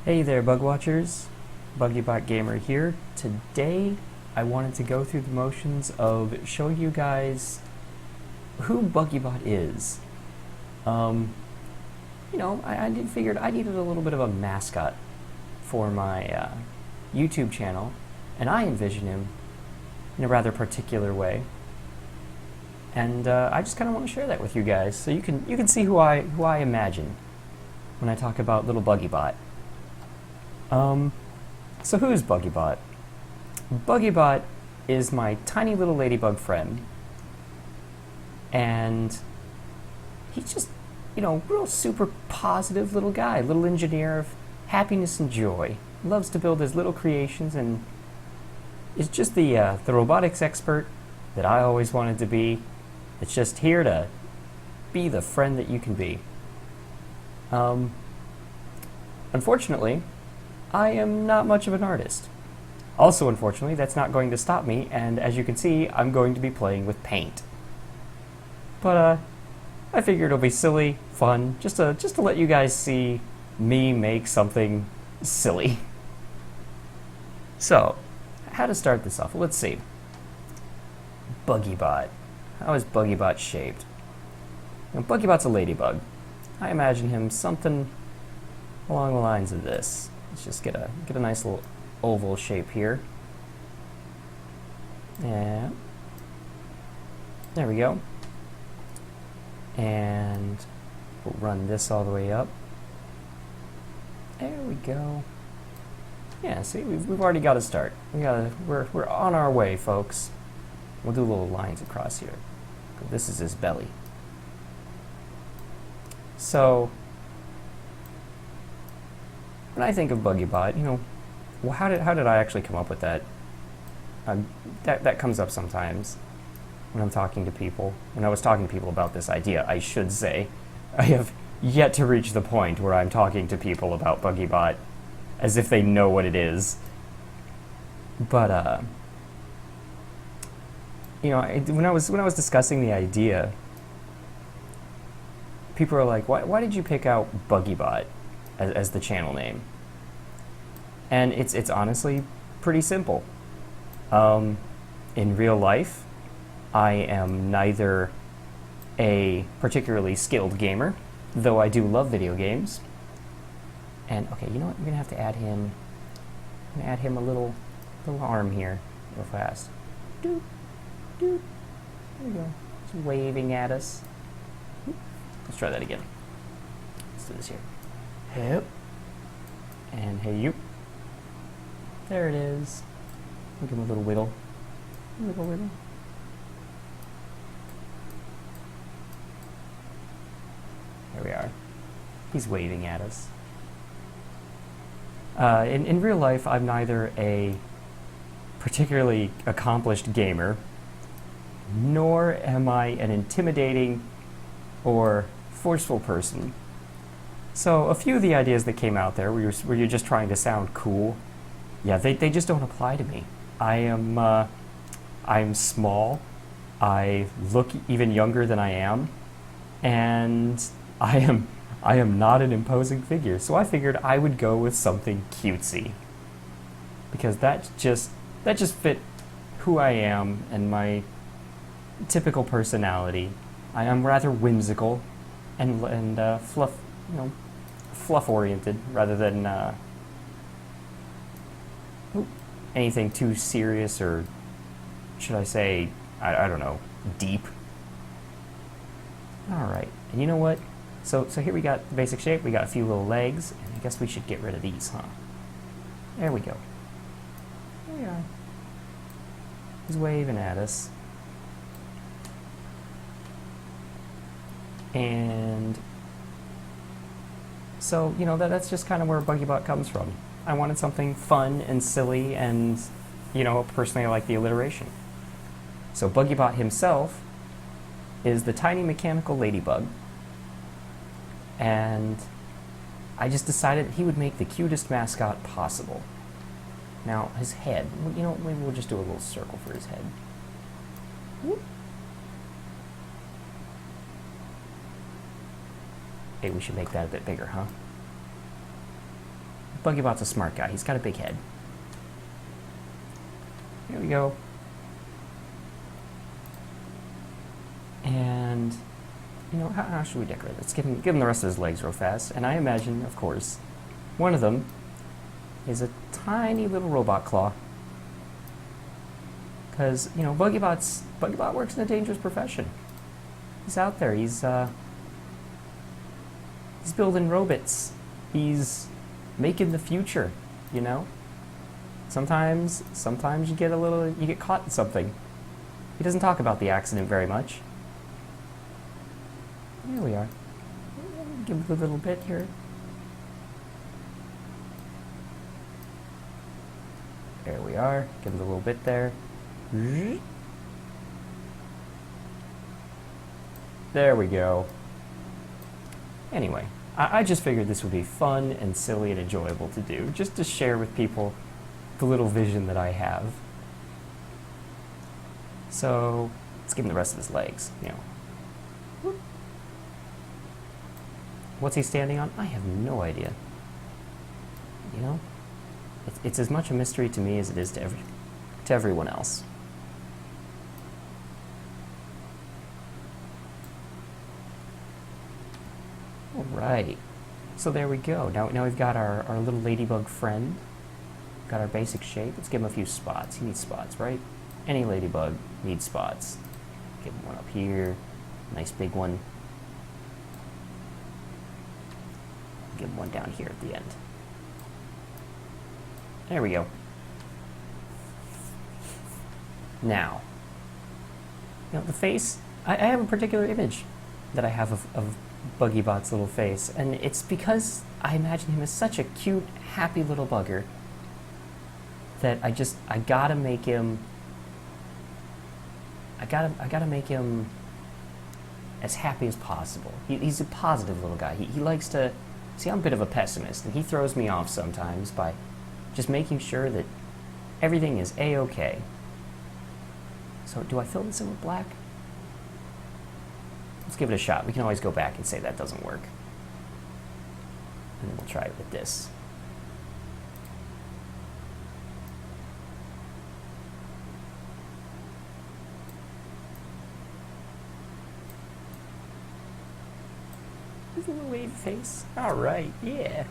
Hey there, bug watchers. BuggyBot Gamer here. Today, I wanted to go through the motions of showing you guys who BuggyBot is. I figured I needed a little bit of a mascot for my YouTube channel, and I envision him in a rather particular way. And I just kind of want to share that with you guys, so you can see who I imagine when I talk about little BuggyBot. So who is BuggyBot? BuggyBot is my tiny little ladybug friend, and he's just, real super positive little guy, little engineer of happiness and joy. Loves to build his little creations and is just the robotics expert that I always wanted to be. It's just here to be the friend that you can be. Unfortunately, I am not much of an artist. Also, unfortunately, that's not going to stop me, and as you can see, I'm going to be playing with paint. But I figured it'll be silly, fun, just to let you guys see me make something silly. So, how to start this off? Well, let's see. BuggyBot. How is BuggyBot shaped? BuggyBot's a ladybug. I imagine him something along the lines of this. Let's just get a nice little oval shape here. Yeah. There we go. And we'll run this all the way up. There we go. Yeah, see, we've already got a start. We're on our way, folks. We'll do little lines across here. This is his belly. So, when I think of BuggyBot, well, how did I actually come up with that? That comes up sometimes when I'm talking to people. When I was talking to people about this idea, I should say, I have yet to reach the point where I'm talking to people about BuggyBot as if they know what it is. But when I was discussing the idea, people are like, "Why did you pick out BuggyBot as the channel name?" And it's honestly pretty simple. In real life, I am neither a particularly skilled gamer, though I do love video games. And okay, you know what? I'm gonna have to add him. I'm gonna add him a little arm here, real fast. Doot, doot. There we go. He's waving at us. Let's try that again. Let's do this here. Yep. And hey, you. There it is. Give him a little wiggle. Wiggle, wiggle. There we are. He's waving at us. In real life, I'm neither a particularly accomplished gamer, nor am I an intimidating or forceful person. So a few of the ideas that came out there where you're just trying to sound cool, yeah, they just don't apply to me. I'm small, I look even younger than I am, and I am not an imposing figure. So I figured I would go with something cutesy, because that just fit who I am and my typical personality. I am rather whimsical and fluff oriented rather than anything too serious, or should I say, I don't know, deep. Alright, and you know what? So here we got the basic shape, we got a few little legs, and I guess we should get rid of these, huh? There we go. There we are. He's waving at us. And so, that's just kind of where BuggyBot comes from. I wanted something fun and silly, and, personally I like the alliteration. So BuggyBot himself is the tiny mechanical ladybug, and I just decided he would make the cutest mascot possible. Now, his head, maybe we'll just do a little circle for his head. Whoop. Hey, we should make that a bit bigger, huh? BuggyBot's a smart guy. He's got a big head. Here we go. And, you know, how should we decorate? Let's give him the rest of his legs real fast. And I imagine, of course, one of them is a tiny little robot claw. Because, you know, BuggyBot works in a dangerous profession. He's out there. He's building robots. He's making the future, you know? Sometimes you get caught in something. He doesn't talk about the accident very much. Here we are. Give him a little bit here. There we are. Give him a little bit there. There we go. Anyway, I just figured this would be fun and silly and enjoyable to do, just to share with people the little vision that I have. So, let's give him the rest of his legs, you know. What's he standing on? I have no idea. You know? It's as much a mystery to me as it is to everyone else. Alright. So there we go. Now we've got our little ladybug friend. Got our basic shape. Let's give him a few spots. He needs spots, right? Any ladybug needs spots. Give him one up here. Nice big one. Give him one down here at the end. There we go. Now, you know, the face, I have a particular image that I have of BuggyBot's little face, and it's because I imagine him as such a cute, happy little bugger that I gotta make him, I gotta make him as happy as possible. He's a positive little guy. He likes to, see, I'm a bit of a pessimist, and he throws me off sometimes by just making sure that everything is A-okay. So do I fill this in with black? Let's give it a shot. We can always go back and say that doesn't work. And then we'll try it with this. There's a little wave face. All right, yeah.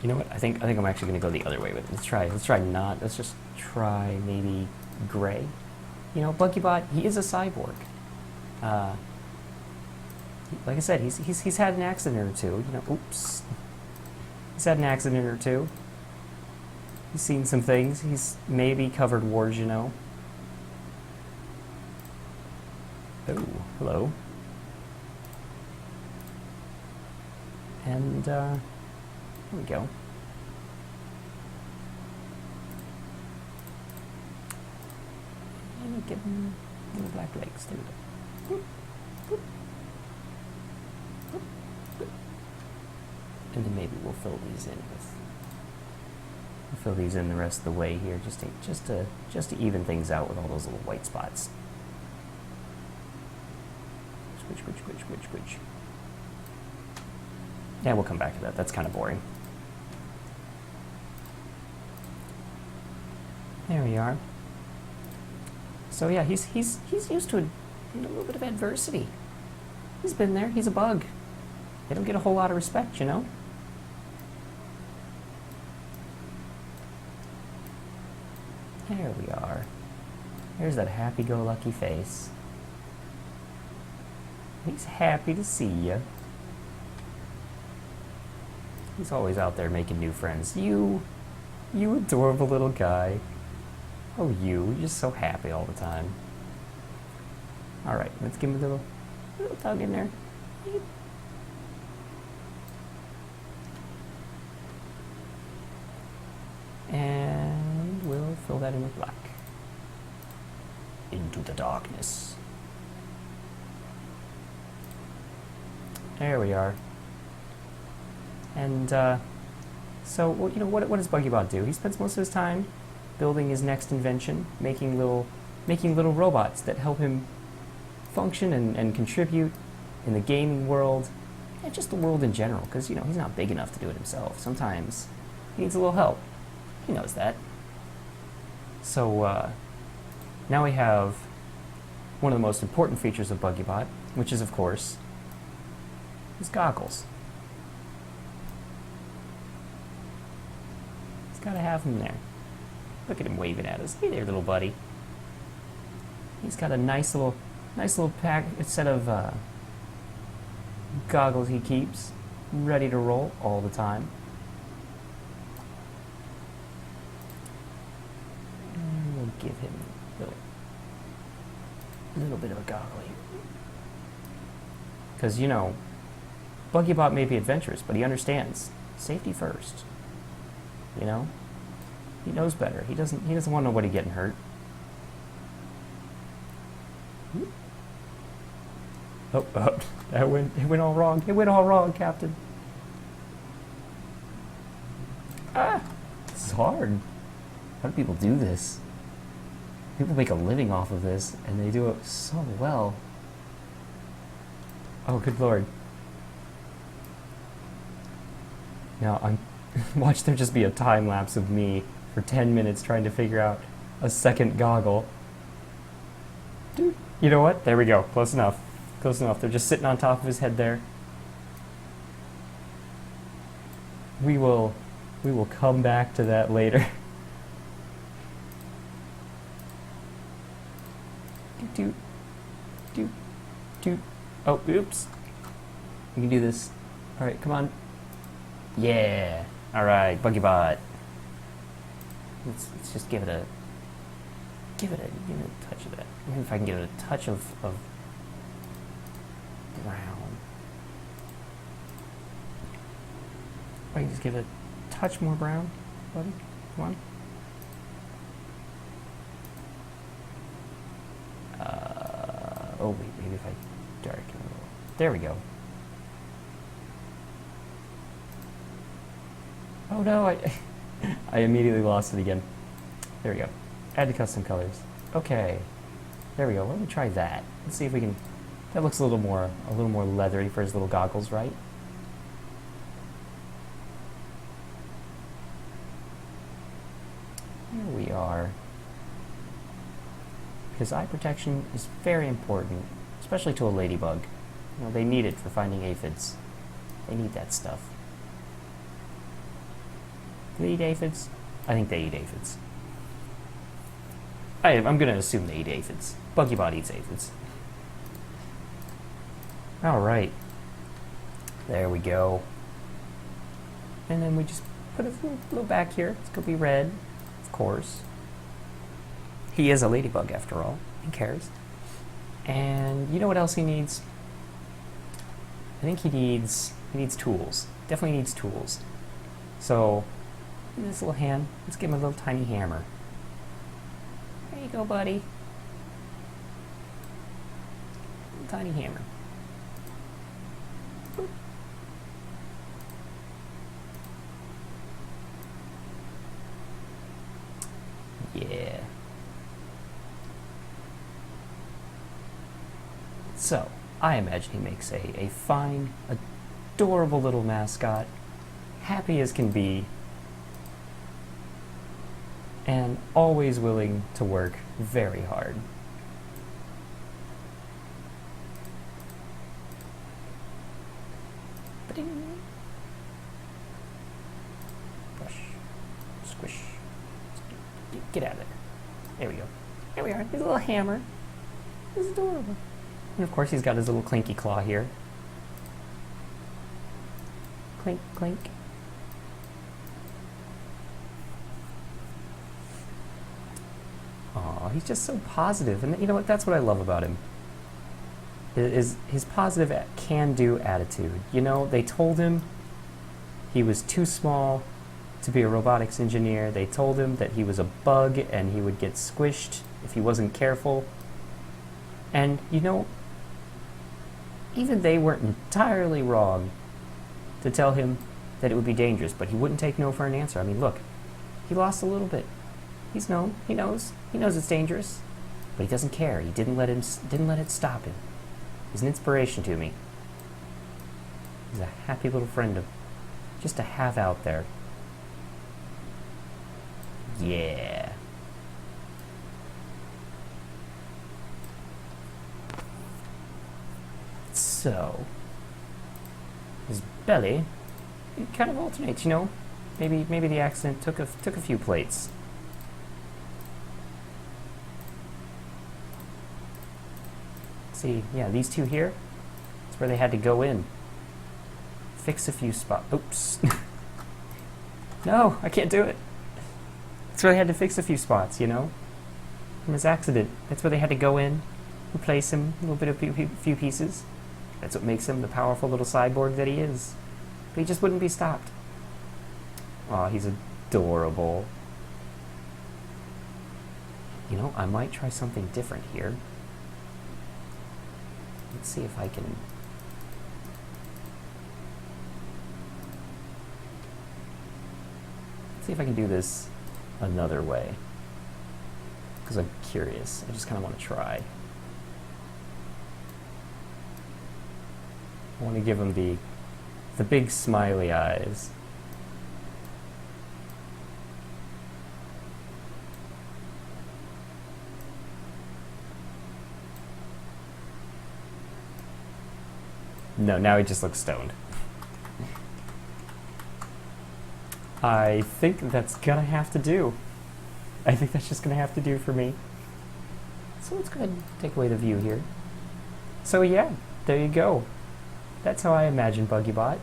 You know what? I think I'm actually going to go the other way with it. Let's just try maybe gray. You know, BuggyBot, he is a cyborg. Like I said, he's had an accident or two. You know, oops. He's had an accident or two. He's seen some things. He's maybe covered wars, you know. Oh, hello. And, here we go. And give him little black legs. There we go. Boop, boop, boop, boop. And then maybe we'll fill these in the rest of the way here, just to even things out with all those little white spots. Squish. Yeah, we'll come back to that. That's kind of boring. There we are. So yeah, he's used to a little bit of adversity. He's been there. He's a bug. They don't get a whole lot of respect, you know? There we are. There's that happy-go-lucky face. He's happy to see you. He's always out there making new friends. You adorable little guy. Oh, you're just so happy all the time. All right, let's give him a little tug in there. And we'll fill that in with black. Into the darkness. There we are. And so, well, you know, what does BuggyBot do? He spends most of his time building his next invention, making little robots that help him function and contribute in the gaming world and just the world in general, because, you know, he's not big enough to do it himself. Sometimes he needs a little help. He knows that. So now we have one of the most important features of BuggyBot, which is, of course, his goggles. He's got to have him there. Look at him waving at us. Hey there, little buddy. He's got a nice little set of goggles he keeps ready to roll all the time. And we'll give him a little bit of a goggle here. Because, you know, BuggyBot may be adventurous, but he understands safety first. You know? He knows better. He doesn't want nobody getting hurt. Oh, it went all wrong. It went all wrong, Captain. Ah, it's hard. How do people do this? People make a living off of this, and they do it so well. Oh, good lord. Now, watch there just be a time lapse of me for 10 minutes trying to figure out a second goggle. Dude, you know what? There we go. Close enough. Close enough. They're just sitting on top of his head there. We will come back to that later. Doot, doot, doot. Oh, oops. We can do this. All right, come on. Yeah. All right, BuggyBot. Let's just give it a touch of that. Maybe if I can give it a touch of brown. I can just give it a touch more brown, buddy. Come on. Oh wait, maybe if I darken a little. There we go. Oh no, I immediately lost it again. There we go. Add to custom colors. Okay. There we go. Let me try that. Let's see if we can. That looks a little more leathery for his little goggles, right? Here we are. Because eye protection is very important, especially to a ladybug. You know, they need it for finding aphids. They need that stuff. Do they eat aphids? I think they eat aphids. I'm going to assume they eat aphids. BuggyBot eats aphids. Alright. There we go. And then we just put a little back here. It's going to be red, of course. He is a ladybug after all. Who cares? And you know what else he needs? I think he needs tools. Definitely needs tools. So, in this little hand, let's give him a little tiny hammer. There you go, buddy. Little tiny hammer. Boop. Yeah. So, I imagine he makes a fine, adorable little mascot, happy as can be, and always willing to work very hard. Ba-ding. Brush. Squish. Get out of there. There we go. There we are. His little hammer. It's adorable. And of course he's got his little clinky claw here. Clink, clink. Aw, he's just so positive. And you know what? That's what I love about him. Is his positive can-do attitude. You know, they told him he was too small to be a robotics engineer. They told him that he was a bug and he would get squished if he wasn't careful. And, you know, even they weren't entirely wrong to tell him that it would be dangerous, but he wouldn't take no for an answer. I mean, look, he lost a little bit. He knows it's dangerous, but he doesn't care. He didn't let it stop him. He's an inspiration to me. He's a happy little friend just to have out there. Yeah. So, his belly, it kind of alternates, you know. Maybe the accident took a few plates. See, yeah, these two here, that's where they had to go in. Fix a few spots. Oops. No, I can't do it. That's where they had to fix a few spots, you know? From his accident. That's where they had to go in, replace him, a little bit of few pieces. That's what makes him the powerful little cyborg that he is. But he just wouldn't be stopped. Aw, he's adorable. You know, I might try something different here. Let's see if I can... see if I can do this another way. Because I'm curious. I just kind of want to try. I want to give him the big smiley eyes. No, now he just looks stoned. I think that's gonna have to do. I think that's just gonna have to do for me. So let's go ahead and take away the view here. So yeah, there you go. That's how I imagine BuggyBot.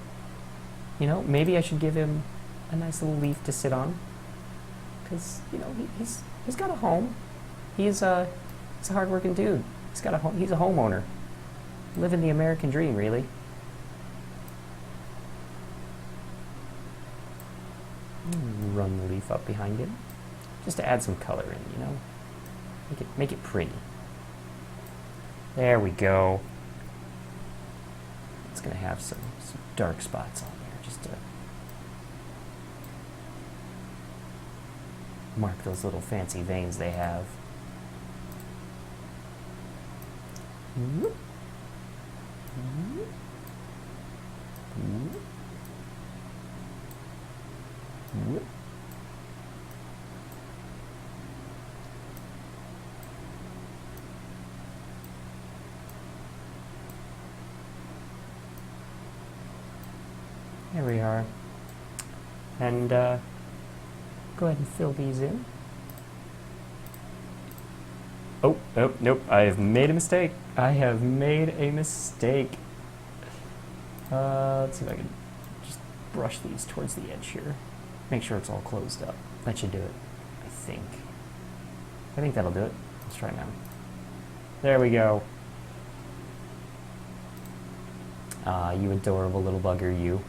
You know, maybe I should give him a nice little leaf to sit on. Because, you know, he's got a home. He's a hard-working dude. He's got a home. He's a homeowner. Living the American dream, really. Run the leaf up behind him, just to add some color in, you know, make it pretty. There we go. It's gonna have some dark spots on there, just to mark those little fancy veins they have. Whoop. Whoop. Whoop. Whoop. There we are. And go ahead and fill these in. Oh, nope, I have made a mistake. I have made a mistake. Let's see if I can just brush these towards the edge here. Make sure it's all closed up. That should do it, I think. I think that'll do it. Let's try now. There we go. Ah, you adorable little bugger, you.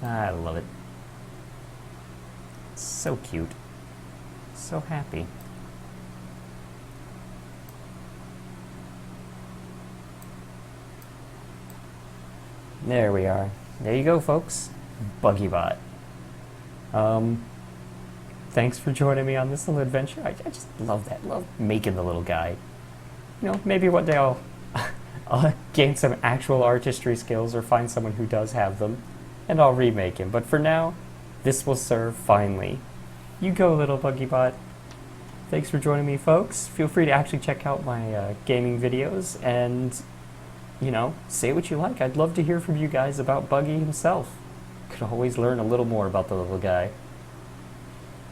I love it. So cute. So happy. There we are. There you go, folks. BuggyBot. Thanks for joining me on this little adventure. I just love that. Love making the little guy. You know, maybe one day I'll gain some actual artistry skills or find someone who does have them, and I'll remake him. But for now, this will serve finely. You go, little BuggyBot. Thanks for joining me, folks. Feel free to actually check out my gaming videos and, you know, say what you like. I'd love to hear from you guys about Buggy himself. Could always learn a little more about the little guy.